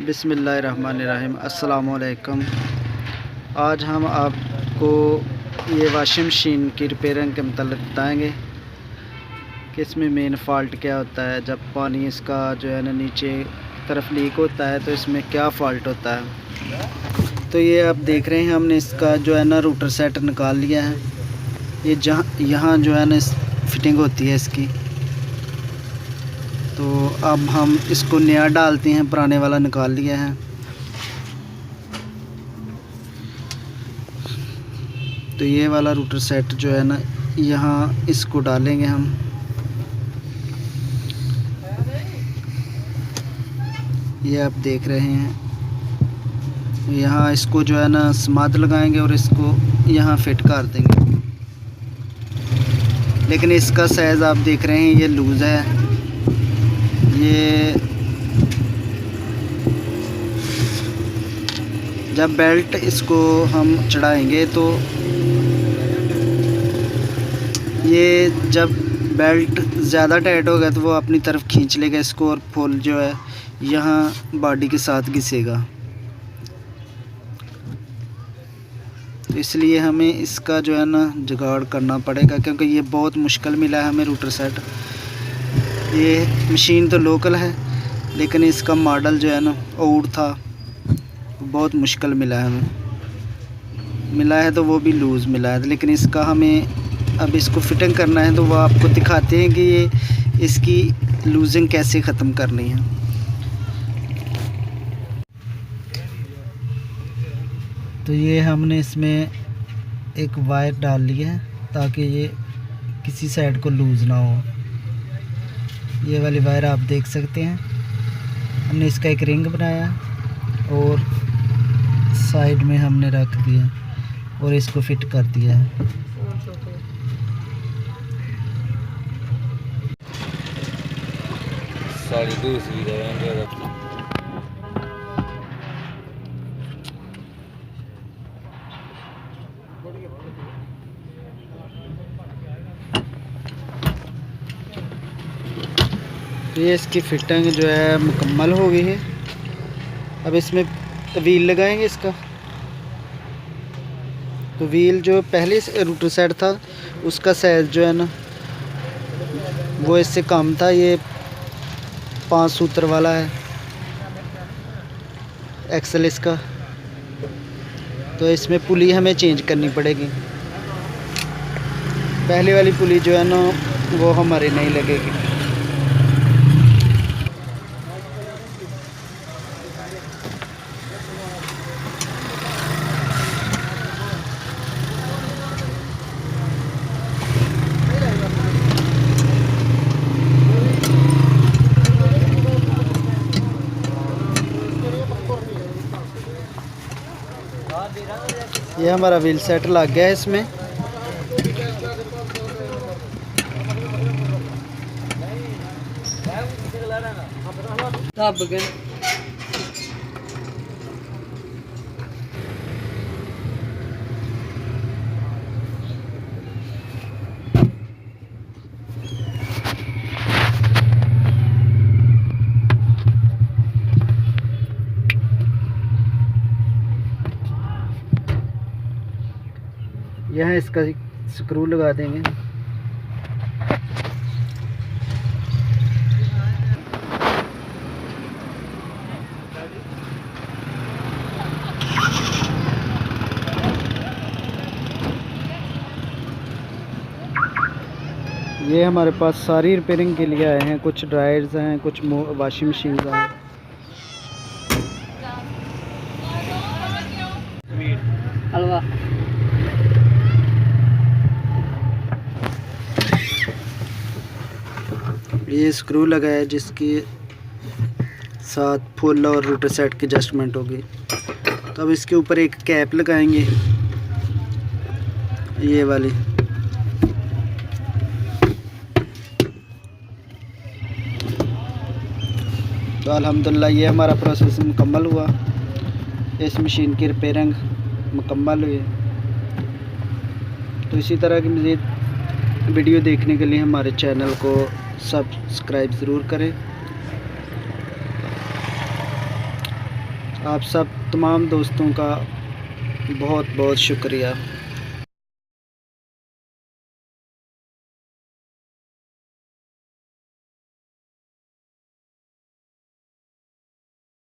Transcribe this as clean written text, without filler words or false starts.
बिस्मिल्लाहिर्रहमानिर्रहीम। अस्सलामुअलैकुम। आज हम आपको ये वॉशिंग मशीन की रिपेयरिंग के मतलब बताएंगे कि इसमें मेन फ़ॉल्ट क्या होता है। जब पानी इसका जो है ना नीचे तरफ लीक होता है तो इसमें क्या फ़ॉल्ट होता है। तो ये आप देख रहे हैं, हमने इसका जो है ना रूटर सेट निकाल लिया है। ये यहाँ जो है ना फिटिंग होती है इसकी। तो अब हम इसको नया डालते हैं, पुराने वाला निकाल लिया है। तो ये वाला रूटर सेट जो है ना, यहाँ इसको डालेंगे हम। ये आप देख रहे हैं, यहाँ इसको जो है ना समाद लगाएंगे और इसको यहाँ फिट कर देंगे। लेकिन इसका साइज़ आप देख रहे हैं, ये लूज़ है। ये जब बेल्ट इसको हम चढ़ाएंगे तो ये जब बेल्ट ज़्यादा टाइट होगा तो वो अपनी तरफ खींच लेगा इसको, और फुल जो है यहाँ बॉडी के साथ घिसेगा। तो इसलिए हमें इसका जो है ना जुगाड़ करना पड़ेगा, क्योंकि ये बहुत मुश्किल मिला है हमें रूटर सेट। ये मशीन तो लोकल है लेकिन इसका मॉडल जो है ना ओल्ड था, बहुत मुश्किल मिला है हमें। मिला है तो वो भी लूज़ मिला है, लेकिन इसका हमें अब इसको फिटिंग करना है। तो वो आपको दिखाते हैं कि ये इसकी लूजिंग कैसे ख़त्म करनी है। तो ये हमने इसमें एक वायर डाल ली है ताकि ये किसी साइड को लूज़ ना हो। ये वाली वायर आप देख सकते हैं, हमने इसका एक रिंग बनाया और साइड में हमने रख दिया और इसको फिट कर दिया है। सारी दूसरी तो ये इसकी फिटिंग जो है मुकम्मल हो गई है। अब इसमें व्हील लगाएंगे इसका। तो व्हील जो पहले रूटर सेट था उसका साइज़ जो है ना वो इससे कम था। ये 5 सूत्र वाला है एक्सल इसका। तो इसमें पुली हमें चेंज करनी पड़ेगी। पहले वाली पुली जो है ना वो हमारे नहीं लगेगी। ये हमारा व्हील सेट लग गया है इसमें। यहाँ इसका स्क्रू लगा देंगे। ये हमारे पास सारी रिपेयरिंग के लिए आए हैं। कुछ ड्रायर्स हैं, कुछ वॉशिंग मशीन हैं। हलवा ये स्क्रू लगा है जिसके साथ फुल और रूटर सेट की एडजस्टमेंट होगी। तो अब इसके ऊपर एक कैप लगाएंगे, ये वाली। तो अल्हम्दुलिल्लाह ये हमारा प्रोसेस मुकम्मल हुआ। इस मशीन की रिपेयरिंग मुकम्मल हुई। तो इसी तरह की मज़ीद वीडियो देखने के लिए हमारे चैनल को सब्सक्राइब ज़रूर करें। आप सब तमाम दोस्तों का बहुत बहुत शुक्रिया।